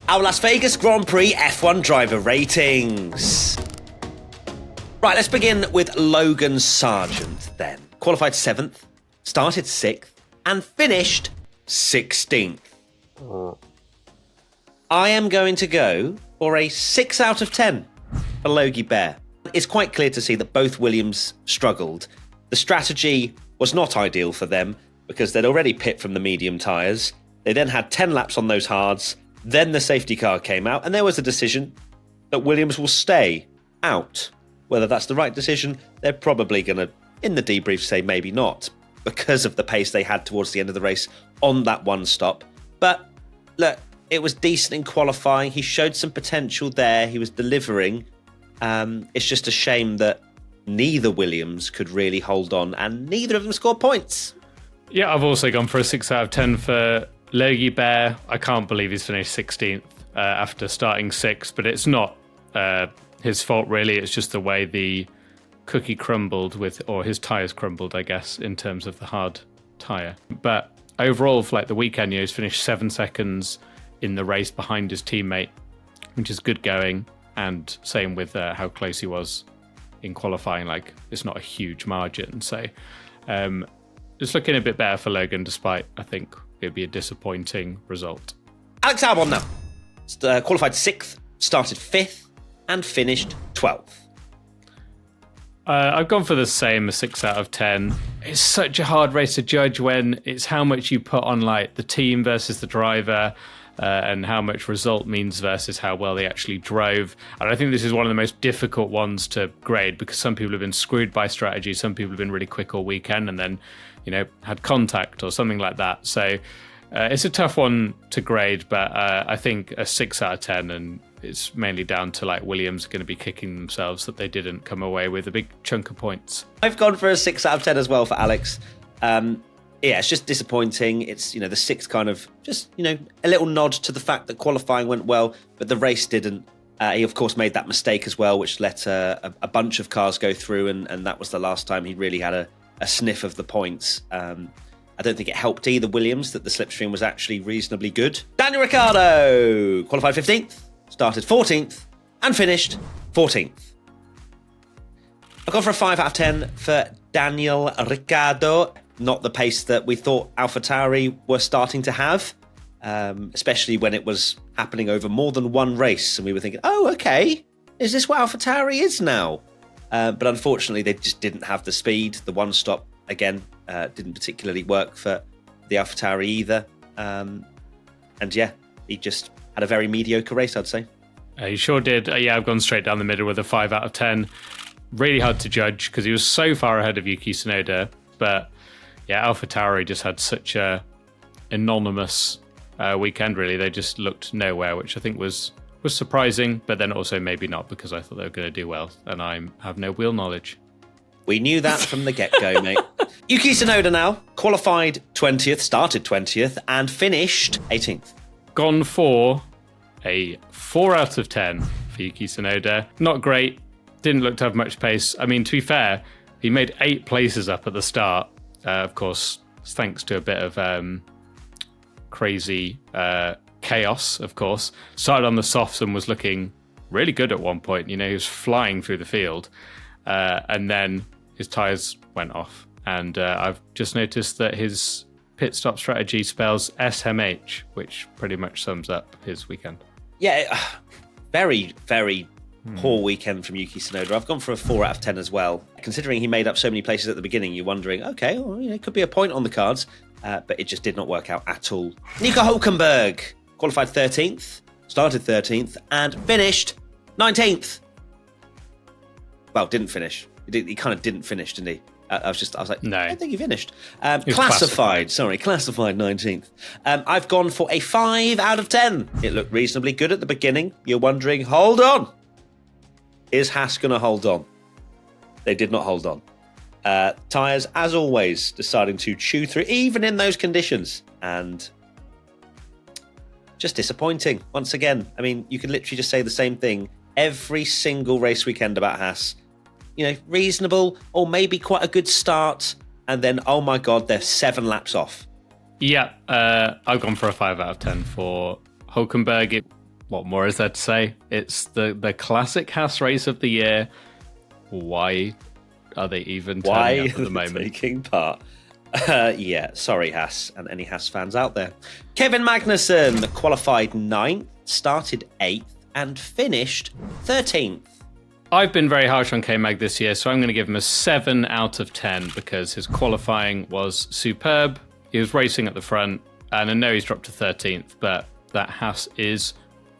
our Las Vegas Grand Prix F1 driver ratings. Right, let's begin with Logan Sargent then. Qualified 7th, started 6th, and finished 16th. I am going to go for a 6 out of 10 for Logie Bear. It's quite clear to see that both Williams struggled. The strategy was not ideal for them because they'd already pit from the medium tyres. They then had 10 laps on those hards. Then the safety car came out, and there was a decision that Williams will stay out. Whether that's the right decision, they're probably going to, in the debrief, say maybe not, because of the pace they had towards the end of the race on that one stop. But look, it was decent in qualifying. He showed some potential there. He was delivering. It's just a shame that neither Williams could really hold on, and neither of them scored points. Yeah, I've also gone for a 6 out of 10 for Logie Bear. I can't believe he's finished 16th after starting 6th, but it's not his fault really. It's just the way the cookie crumbled or his tyres crumbled, I guess, in terms of the hard tyre. But overall, for like the weekend, he's finished 7 seconds in the race behind his teammate, which is good going. And same with how close he was in qualifying. Like, it's not a huge margin. So it's looking a bit better for Logan, despite, I think, it'd be a disappointing result. Alex Albon now. Qualified 6th, started 5th, and finished 12th. I've gone for the same, a 6 out of 10. It's such a hard race to judge when it's how much you put on like the team versus the driver, and how much result means versus how well they actually drove. And I think this is one of the most difficult ones to grade because some people have been screwed by strategy, some people have been really quick all weekend and then, had contact or something like that. So it's a tough one to grade, but I think a 6 out of 10, and it's mainly down to like Williams going to be kicking themselves that they didn't come away with a big chunk of points. I've gone for a 6 out of 10 as well for Alex. It's just disappointing. It's, the 6 kind of just, a little nod to the fact that qualifying went well, but the race didn't. He, of course, made that mistake as well, which let a bunch of cars go through, and that was the last time he really had a sniff of the points. I don't think it helped either Williams that the slipstream was actually reasonably good. Daniel Ricciardo, qualified 15th, started 14th, and finished 14th. I've gone for a 5 out of 10 for Daniel Ricciardo. Not the pace that we thought AlphaTauri were starting to have, especially when it was happening over more than one race. And we were thinking, oh, okay, is this what AlphaTauri is now? But unfortunately, they just didn't have the speed. The one stop, again, didn't particularly work for the AlphaTauri either. And yeah, he just had a very mediocre race, I'd say. He sure did. I've gone straight down the middle with a 5 out of 10. Really hard to judge because he was so far ahead of Yuki Tsunoda. But yeah, AlphaTauri just had such a anonymous weekend, really. They just looked nowhere, which I think was surprising, but then also maybe not because I thought they were going to do well, and I have no wheel knowledge. We knew that from the get-go, mate. Yuki Tsunoda now, qualified 20th, started 20th, and finished 18th. Gone for a 4 out of 10 for Yuki Tsunoda. Not great, didn't look to have much pace. I mean, to be fair, he made 8 places up at the start. Of course, thanks to a bit of crazy chaos, of course. Started on the softs and was looking really good at one point. He was flying through the field. And then his tyres went off. And I've just noticed that his pit stop strategy spells SMH, which pretty much sums up his weekend. Yeah, very, very poor weekend from Yuki Tsunoda. I've gone for a 4 out of 10 as well. Considering he made up so many places at the beginning, you're wondering, okay, well, it could be a point on the cards, but it just did not work out at all. Nico Hülkenberg, qualified 13th, started 13th, and finished 19th. Well, didn't finish. He kind of didn't finish, didn't he? I was like, no, I don't think he finished. Classified 19th. I've gone for a 5 out of 10. It looked reasonably good at the beginning. You're wondering, hold on. Is Haas going to hold on? They did not hold on. Tyres, as always, deciding to chew through, even in those conditions. And just disappointing. Once again, I mean, you could literally just say the same thing every single race weekend about Haas. Reasonable, or maybe quite a good start. And then, oh my God, they're 7 laps off. Yeah, I've gone for a 5 out of 10 for Hülkenberg. What more is there to say? It's the classic Haas race of the year. Why are they even turning up at the moment? Taking part? Yeah, sorry, Haas, and any Haas fans out there. Kevin Magnussen qualified 9th, started 8th, and finished 13th. I've been very harsh on K-Mag this year, so I'm going to give him a 7 out of 10 because his qualifying was superb. He was racing at the front, and I know he's dropped to 13th, but that Haas is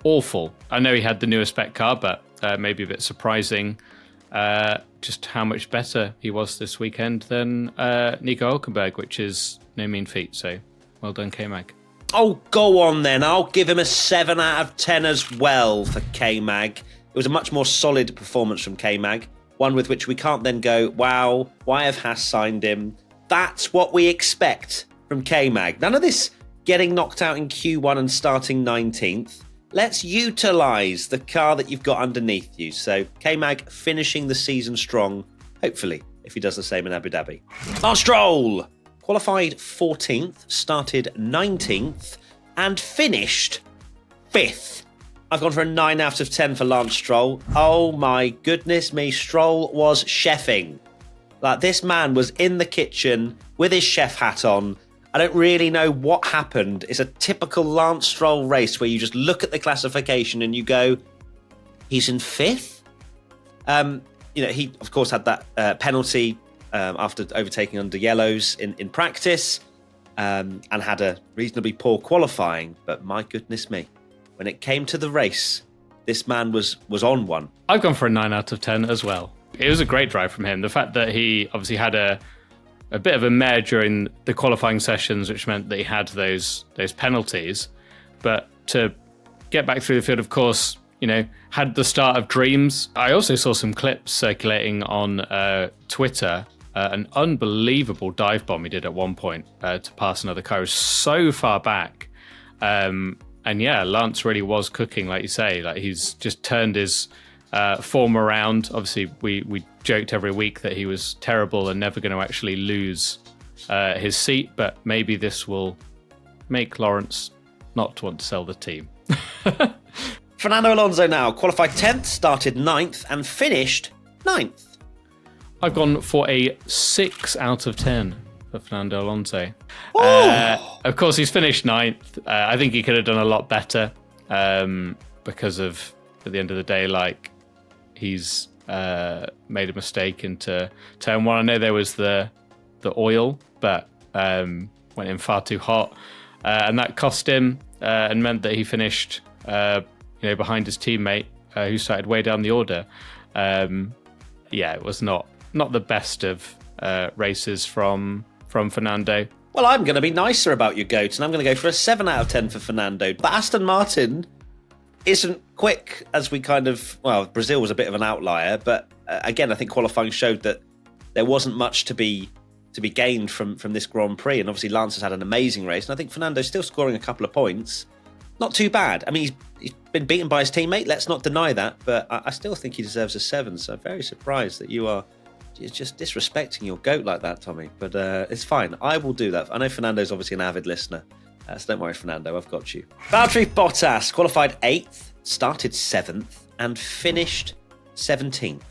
awful. I know he had the newer spec car, but maybe a bit surprising just how much better he was this weekend than Nico Hülkenberg, which is no mean feat. So well done, K-Mag. Oh, go on then. I'll give him a 7 out of 10 as well for K-Mag. It was a much more solid performance from K-Mag, one with which we can't then go, wow, why have Haas signed him? That's what we expect from K-Mag. None of this getting knocked out in Q1 and starting 19th. Let's utilise the car that you've got underneath you. So K-Mag finishing the season strong, hopefully, if he does the same in Abu Dhabi. Lance Stroll qualified 14th, started 19th, and finished 5th. I've gone for a 9 out of 10 for Lance Stroll. Oh my goodness me, Stroll was chefing. Like, this man was in the kitchen with his chef hat on. I don't really know what happened. It's a typical Lance Stroll race where you just look at the classification and you go, he's in 5th? He, of course, had that penalty after overtaking under yellows in practice and had a reasonably poor qualifying. But my goodness me, when it came to the race, this man was on one. I've gone for a 9 out of 10 as well. It was a great drive from him. The fact that he obviously had a bit of a mare during the qualifying sessions, which meant that he had those penalties. But to get back through the field, of course, had the start of dreams. I also saw some clips circulating on Twitter. An unbelievable dive bomb he did at one point to pass another car. It was so far back. And yeah, Lance really was cooking, like you say. Like, he's just turned his form around. Obviously, we joked every week that he was terrible and never going to actually lose his seat, but maybe this will make Lawrence not want to sell the team. Fernando Alonso now qualified 10th, started 9th, and finished 9th. I've gone for a 6 out of 10 for Fernando Alonso. Of course, he's finished 9th. I think he could have done a lot better because of, at the end of the day, like, he's made a mistake into turn 1. I know there was the oil, but went in far too hot, and that cost him and meant that he finished behind his teammate who started way down the order. It was not the best of races from Fernando. Well, I'm going to be nicer about your goat, and I'm going to go for a 7 out of 10 for Fernando. But Aston Martin isn't quick, as we Brazil was a bit of an outlier, but again, I think qualifying showed that there wasn't much to be gained from this Grand Prix, and obviously Lance has had an amazing race, and I think Fernando's still scoring a couple of points. Not too bad. I mean, he's been beaten by his teammate, let's not deny that, but I still think he deserves a 7, so I'm very surprised that you're just disrespecting your goat like that, Tommy, but it's fine. I will do that. I know Fernando's obviously an avid listener, so don't worry, Fernando, I've got you. Valtteri Bottas qualified 8th, started 7th, and finished 17th.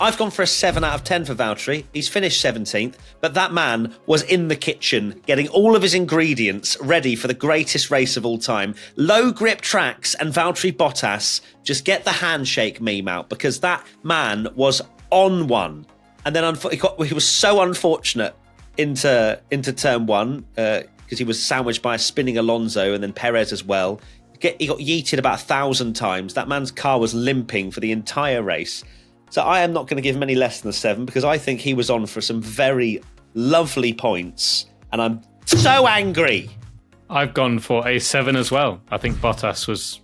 I've gone for a 7 out of 10 for Valtteri. He's finished 17th, but that man was in the kitchen getting all of his ingredients ready for the greatest race of all time. Low grip tracks and Valtteri Bottas, just get the handshake meme out, because that man was on one. And then he was so unfortunate into turn 1 because he was sandwiched by a spinning Alonso and then Perez as well. He got yeeted about 1,000 times. That man's car was limping for the entire race. So I am not going to give him any less than a 7 because I think he was on for some very lovely points. And I'm so angry. I've gone for a 7 as well. I think Bottas was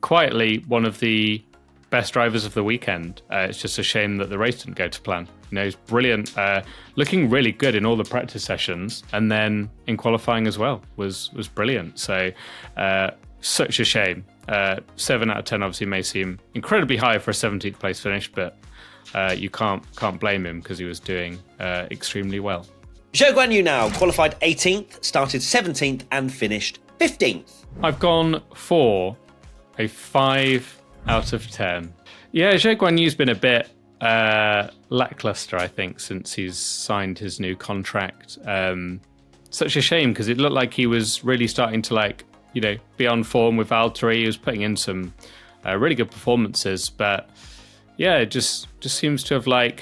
quietly one of the best drivers of the weekend. It's just a shame that the race didn't go to plan. He's brilliant, looking really good in all the practice sessions, and then in qualifying as well was brilliant. So such a shame. 7 out of 10 obviously may seem incredibly high for a 17th place finish, but you can't blame him because he was doing extremely well. Zhou Guanyu now qualified 18th, started 17th, and finished 15th. I've gone for A 5 out of 10. Yeah, Zhou Guanyu's been a bit lackluster, I think, since he's signed his new contract. Such a shame, because it looked like he was really starting to be on form with AlphaTauri. He was putting in some really good performances, but yeah, it just seems to have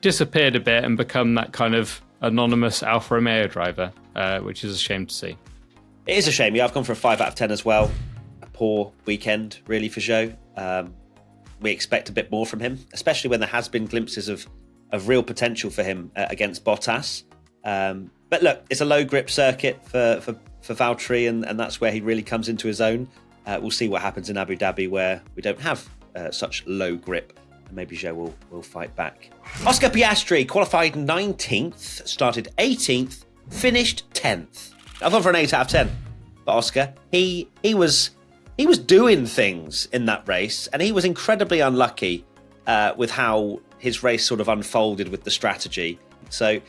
disappeared a bit and become that kind of anonymous Alfa Romeo driver, which is a shame to see. It is a shame. Yeah, I've gone for a 5 out of 10 as well. A poor weekend, really, for Zhou. We expect a bit more from him, especially when there has been glimpses of real potential for him against Bottas. But look, it's a low grip circuit for Valtteri, and that's where he really comes into his own. We'll see what happens in Abu Dhabi, where we don't have such low grip, and maybe Zhou will fight back. Oscar Piastri qualified 19th, started 18th, finished 10th. I've gone for an 8 out of 10 for Oscar. He was doing things in that race, and he was incredibly unlucky with how his race sort of unfolded with the strategy. So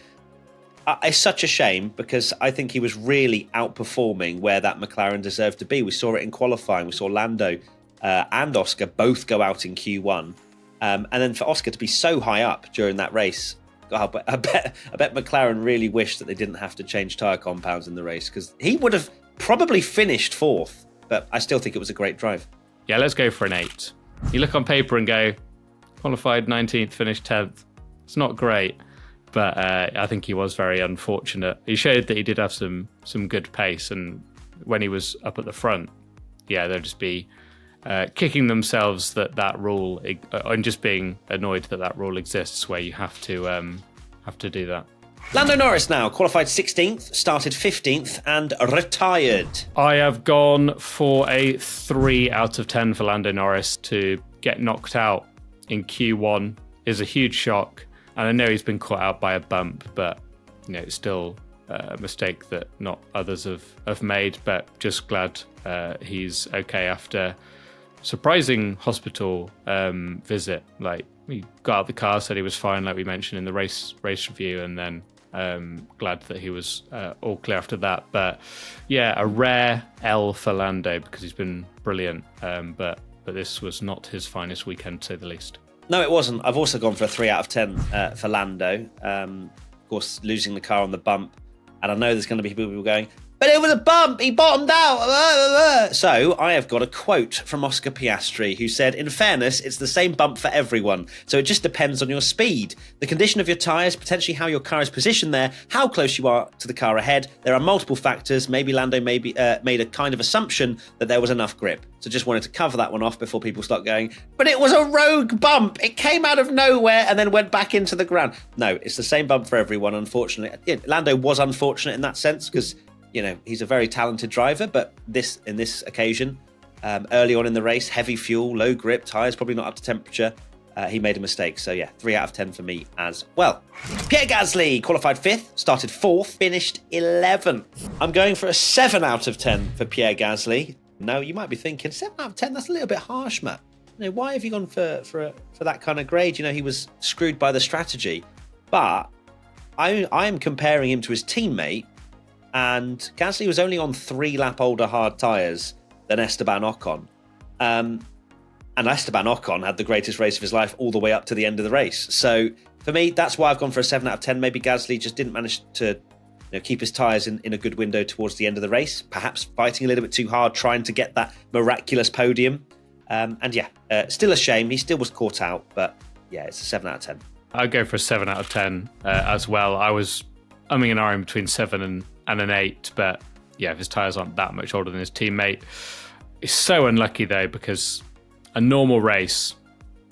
it's such a shame, because I think he was really outperforming where that McLaren deserved to be. We saw it in qualifying. We saw Lando and Oscar both go out in Q1. And then for Oscar to be so high up during that race, God, I bet McLaren really wished that they didn't have to change tyre compounds in the race, because he would have probably finished 4th. But I still think it was a great drive. Yeah, let's go for an 8. You look on paper and go, qualified 19th, finished 10th. It's not great, but I think he was very unfortunate. He showed that he did have some good pace, and when he was up at the front, yeah, they'll just be kicking themselves that rule, and just being annoyed that rule exists where you have to do that. Lando Norris now qualified 16th, started 15th, and retired. I have gone for a 3 out of 10 for Lando Norris. To get knocked out in Q1 is a huge shock, and I know he's been caught out by a bump, but it's still a mistake that not others have made. But just glad he's okay after surprising hospital visit. He got out of the car, said he was fine, like we mentioned in the race review, and then glad that he was all clear after that. But yeah, a rare L for Lando, because he's been brilliant, but this was not his finest weekend, to say the least. No, it wasn't. I've also gone for a 3 out of 10 for Lando. Of course, losing the car on the bump, and I know there's going to be people going, but it was a bump, he bottomed out. So I have got a quote from Oscar Piastri, who said, "In fairness, it's the same bump for everyone, so it just depends on your speed, the condition of your tyres, potentially how your car is positioned there, how close you are to the car ahead. There are multiple factors. Maybe Lando made a kind of assumption that there was enough grip." So just wanted to cover that one off before people start going, but it was a rogue bump. It came out of nowhere and then went back into the ground. No, it's the same bump for everyone, unfortunately. Lando was unfortunate in that sense, because he's a very talented driver, but in this occasion, early on in the race, heavy fuel, low grip, tyres probably not up to temperature. He made a mistake. So yeah, 3 out of 10 for me as well. Pierre Gasly qualified 5th, started 4th, finished 11th. I'm going for a 7 out of 10 for Pierre Gasly. Now you might be thinking, 7 out of 10, that's a little bit harsh, Matt. Why have you gone for that kind of grade? He was screwed by the strategy. But I'm comparing him to his teammate, and Gasly was only on 3 lap older hard tyres than Esteban Ocon. And Esteban Ocon had the greatest race of his life all the way up to the end of the race. So for me, that's why I've gone for a 7 out of 10. Maybe Gasly just didn't manage to keep his tyres in a good window towards the end of the race, perhaps fighting a little bit too hard, trying to get that miraculous podium. Still a shame. He still was caught out, but yeah, it's a 7 out of 10. I'd go for a 7 out of 10 as well. I was umming and ahhing between 7 and an 8, but yeah, if his tyres aren't that much older than his teammate. It's so unlucky though, because a normal race,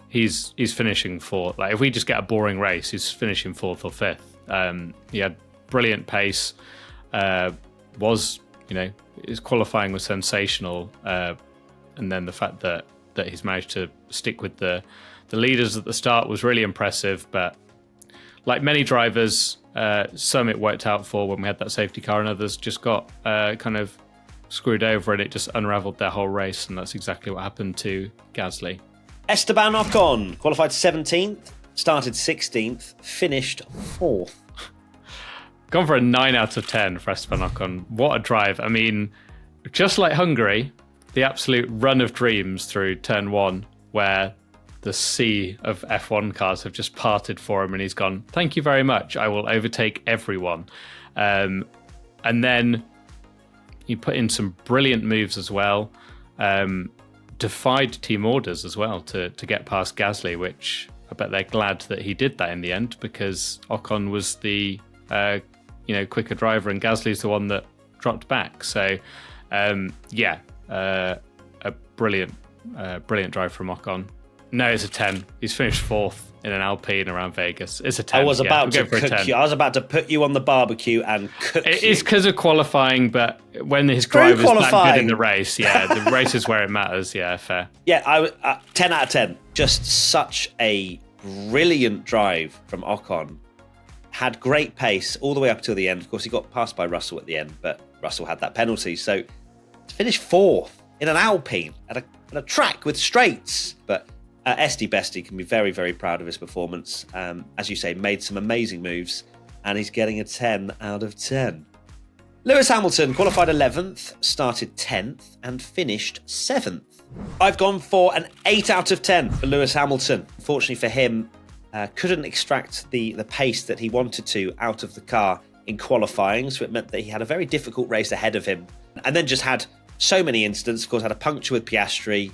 he's finishing 4th. If we just get a boring race, he's finishing 4th or 5th. He had brilliant pace, his qualifying was sensational, and then the fact that he's managed to stick with the leaders at the start was really impressive. But like many drivers, some it worked out for when we had that safety car, and others just got kind of screwed over, and it just unraveled their whole race, and that's exactly what happened to Gasly. Esteban Ocon qualified 17th, started 16th, finished 4th. Gone for a 9 out of 10 for Esteban Ocon. What a drive. I mean, just like Hungary, the absolute run of dreams through turn 1, where the sea of F1 cars have just parted for him, and he's gone, thank you very much, I will overtake everyone. And then he put in some brilliant moves as well, defied team orders as well to get past Gasly, which I bet they're glad that he did that in the end, because Ocon was the quicker driver and Gasly's the one that dropped back. So a brilliant drive from Ocon. No, it's a 10. He's finished 4th in an Alpine around Vegas. It's a 10. I was about to cook you. I was about to put you on the barbecue and cook you. It is because of qualifying, but when his driver's that good in the race, the race is where it matters. Yeah, fair. Yeah, I 10 out of 10. Just such a brilliant drive from Ocon. Had great pace all the way up till the end. Of course, he got passed by Russell at the end, but Russell had that penalty. So to finish 4th in an Alpine at a track with straights, but Esty Bestie can be very, very proud of his performance. As you say, made some amazing moves, and he's getting a 10 out of 10. Lewis Hamilton qualified 11th, started 10th, and finished 7th. I've gone for an 8 out of 10 for Lewis Hamilton. Unfortunately for him, couldn't extract the pace that he wanted to out of the car in qualifying, so it meant that he had a very difficult race ahead of him, and then just had so many incidents. Of course, had a puncture with Piastri.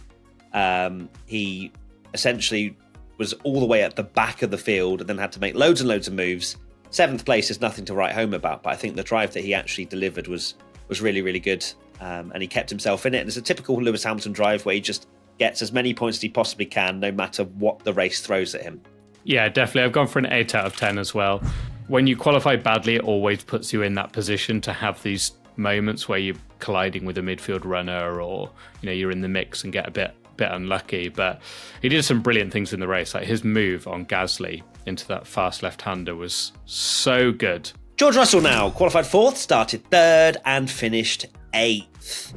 He essentially was all the way at the back of the field and then had to make loads and loads of moves. 7th place is nothing to write home about, but I think the drive that he actually delivered was really, really good, and he kept himself in it. And it's a typical Lewis Hamilton drive where he just gets as many points as he possibly can, no matter what the race throws at him. Yeah, definitely. I've gone for an 8 out of 10 as well. When you qualify badly, it always puts you in that position to have these moments where you're colliding with a midfield runner, or you're in the mix and get a bit unlucky. But he did some brilliant things in the race. Like his move on Gasly into that fast left-hander was so good. George Russell now qualified 4th, started 3rd, and finished 8th.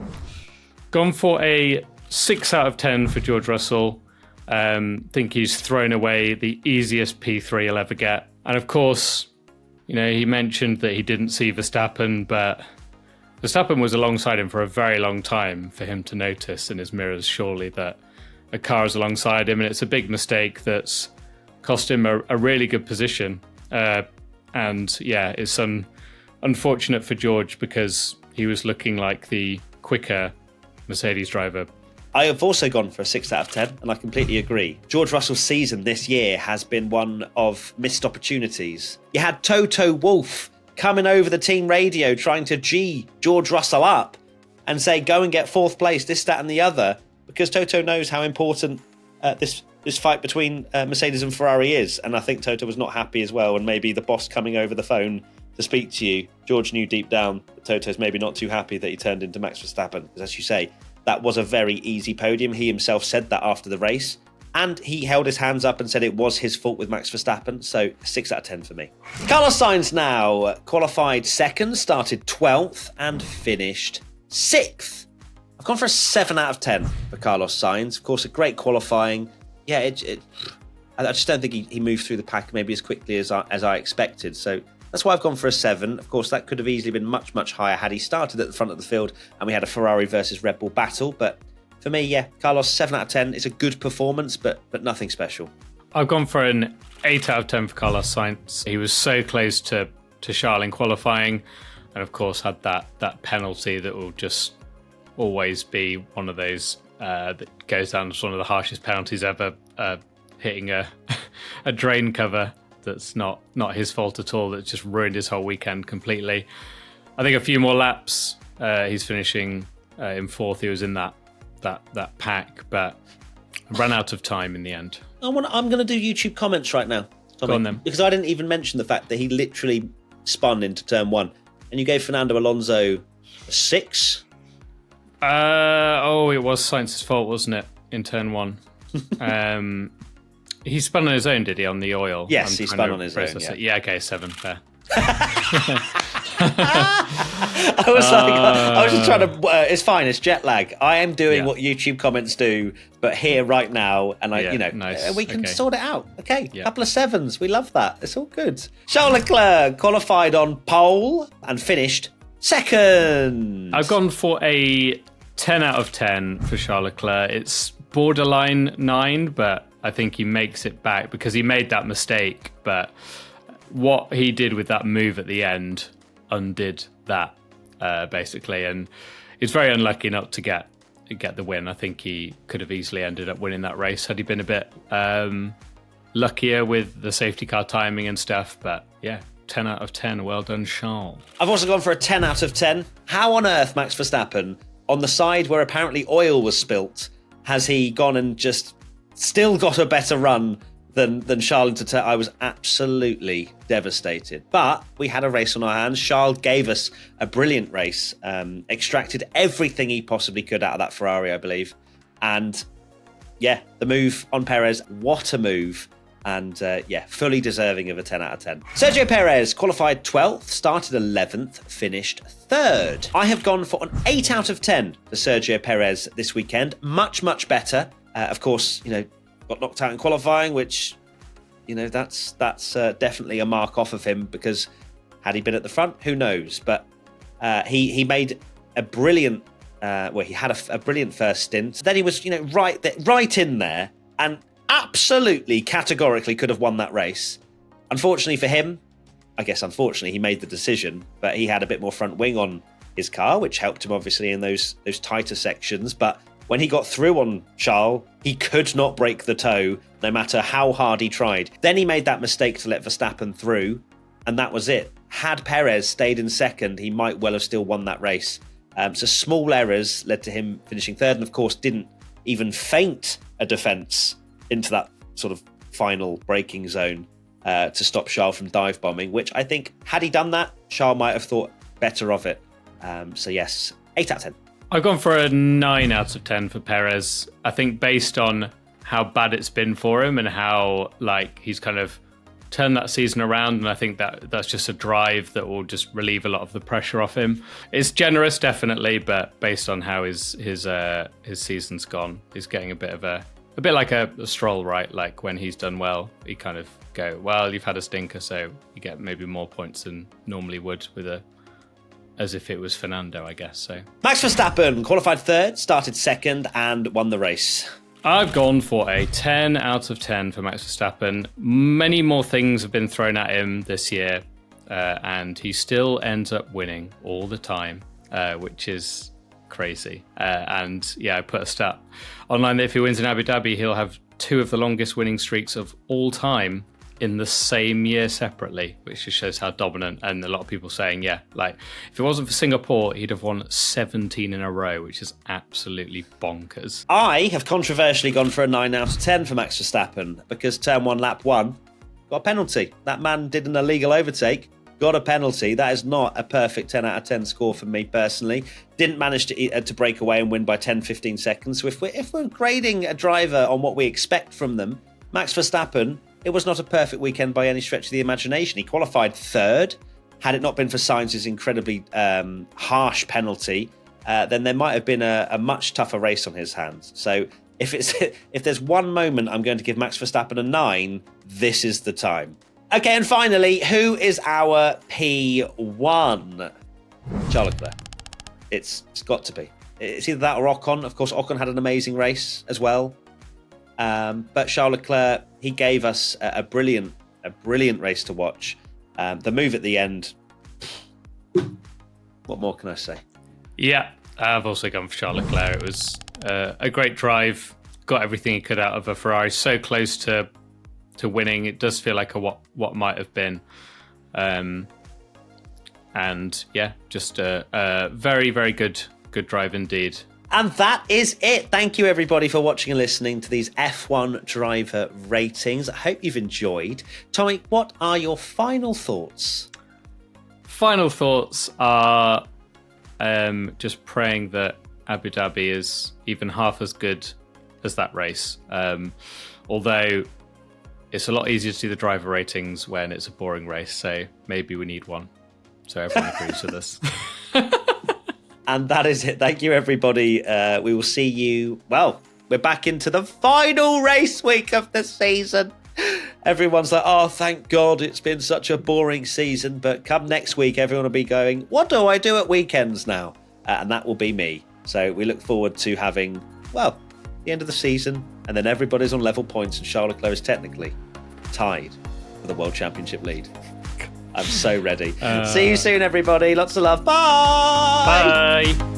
Gone for a 6 out of 10 for George Russell. Think he's thrown away the easiest P3 he'll ever get. And of course, he mentioned that he didn't see Verstappen, but Verstappen was alongside him for a very long time for him to notice in his mirrors, surely, that a car is alongside him. And it's a big mistake that's cost him a really good position. It's unfortunate for George, because he was looking like the quicker Mercedes driver. I have also gone for a 6 out of 10, and I completely agree. George Russell's season this year has been one of missed opportunities. You had Toto Wolff coming over the team radio trying to G George Russell up and say, go and get 4th place, this, that and the other, because Toto knows how important this fight between Mercedes and Ferrari is. And I think Toto was not happy as well, and maybe the boss coming over the phone to speak to you, George knew deep down that Toto's maybe not too happy that he turned into Max Verstappen, because as you say, that was a very easy podium. He himself said that after the race, and he held his hands up and said it was his fault with Max Verstappen. So 6 out of 10 for me. Carlos Sainz now qualified 2nd, started 12th, and finished 6th. I've gone for a 7 out of 10 for Carlos Sainz. Of course, a great qualifying. Yeah, I just don't think he moved through the pack maybe as quickly as I expected. So that's why I've gone for a 7. Of course, that could have easily been much, much higher had he started at the front of the field and we had a Ferrari versus Red Bull battle. But for me, yeah, Carlos, 7 out of 10. It's a good performance, but nothing special. I've gone for an 8 out of 10 for Carlos Sainz. He was so close to Charles in qualifying, and of course had that penalty that will just always be one of those that goes down as one of the harshest penalties ever, hitting a drain cover that's not his fault at all, that just ruined his whole weekend completely. I think a few more laps, he's finishing in 4th. He was in that pack, but ran out of time in the end. I'm going to do YouTube comments right now, Tommy, go on then. Because I didn't even mention the fact that he literally spun into turn 1, and you gave Fernando Alonso a 6. It was Sainz's fault, wasn't it, in turn 1? He spun on his own, did he, on the oil? Yes, he spun on his own. Yeah, okay, 7, fair. I was just trying to. It's fine. It's jet lag. I am doing what YouTube comments do, but here right now, and nice. We can sort it out. Okay, couple of 7s. We love that. It's all good. Charles Leclerc qualified on pole and finished 2nd. I've gone for a 10 out of 10 for Charles Leclerc. It's borderline 9, but I think he makes it back because he made that mistake. But what he did with that move at the end undid that, basically. And he's very unlucky not to get the win. I think he could have easily ended up winning that race had he been a bit luckier with the safety car timing and stuff. But yeah, 10 out of 10. Well done, Charles. I've also gone for a 10 out of 10. How on earth, Max Verstappen, on the side where apparently oil was spilt, has he gone and just still got a better run than Charles and Leclerc? I was absolutely devastated. But we had a race on our hands. Charles gave us a brilliant race, extracted everything he possibly could out of that Ferrari, I believe. And yeah, the move on Perez, what a move. And fully deserving of a 10 out of 10. Sergio Perez qualified 12th, started 11th, finished 3rd. I have gone for an 8 out of 10 for Sergio Perez this weekend. Much, much better. Of course, got knocked out in qualifying, which, that's definitely a mark off of him, because had he been at the front, who knows? But he made a brilliant, he had a brilliant first stint. Then he was, right in there, and absolutely categorically could have won that race. Unfortunately for him, he made the decision, but he had a bit more front wing on his car, which helped him obviously in those tighter sections. But when he got through on Charles, he could not break the toe, no matter how hard he tried. Then he made that mistake to let Verstappen through, and that was it. Had Perez stayed in second, he might well have still won that race. So small errors led to him finishing 3rd, and of course didn't even feint a defence into that sort of final braking zone to stop Charles from dive bombing, which I think, had he done that, Charles might have thought better of it. So yes, 8 out of 10. I've gone for a 9 out of 10 for Perez. I think based on how bad it's been for him and how he's kind of turned that season around, and I think that's just a drive that will just relieve a lot of the pressure off him. It's generous, definitely, but based on how his season's gone, he's getting a bit like a Stroll, right? Like when he's done well, he kind of go, well, you've had a stinker, so you get maybe more points than normally would as if it was Fernando, I guess. So Max Verstappen qualified 3rd, started 2nd, and won the race. I've gone for a 10 out of 10 for Max Verstappen. Many more things have been thrown at him this year, and he still ends up winning all the time, which is crazy. I put a stat online that if he wins in Abu Dhabi, he'll have 2 of the longest winning streaks of all time in the same year separately, which just shows how dominant. And a lot of people saying, if it wasn't for Singapore, he'd have won 17 in a row, which is absolutely bonkers. I have controversially gone for a 9 out of 10 for Max Verstappen, because turn 1, lap 1, got a penalty. That man did an illegal overtake, got a penalty. That is not a perfect 10 out of 10 score for me personally. Didn't manage to break away and win by 10, 15 seconds. So if we're grading a driver on what we expect from them, Max Verstappen, it was not a perfect weekend by any stretch of the imagination. He qualified 3rd. Had it not been for Sainz's incredibly harsh penalty, then there might have been a much tougher race on his hands. So if there's one moment I'm going to give Max Verstappen a 9, this is the time. Okay, and finally, who is our P1? Charles Leclerc. It's got to be. It's either that or Ocon. Of course, Ocon had an amazing race as well. But Charles Leclerc, he gave us a brilliant race to watch. The move at the end, what more can I say? Yeah, I've also gone for Charles Leclerc. It was a great drive, got everything he could out of a Ferrari, so close to winning. It does feel like a what might have been. Just a very, very good drive indeed. And that is it. Thank you, everybody, for watching and listening to these F1 driver ratings. I hope you've enjoyed. Tommy, what are your final thoughts? Final thoughts are just praying that Abu Dhabi is even half as good as that race. Although it's a lot easier to do the driver ratings when it's a boring race, so maybe we need one. So everyone agrees with us. And that is it. Thank you, everybody. We will see you. Well, we're back into the final race week of the season. Everyone's like, oh, thank God it's been such a boring season. But come next week, everyone will be going, what do I do at weekends now? And that will be me. So we look forward to having, well, the end of the season, and then everybody's on level points, and Charles Leclerc is technically tied for the World Championship lead. I'm so ready. See you soon, everybody. Lots of love. Bye. Bye.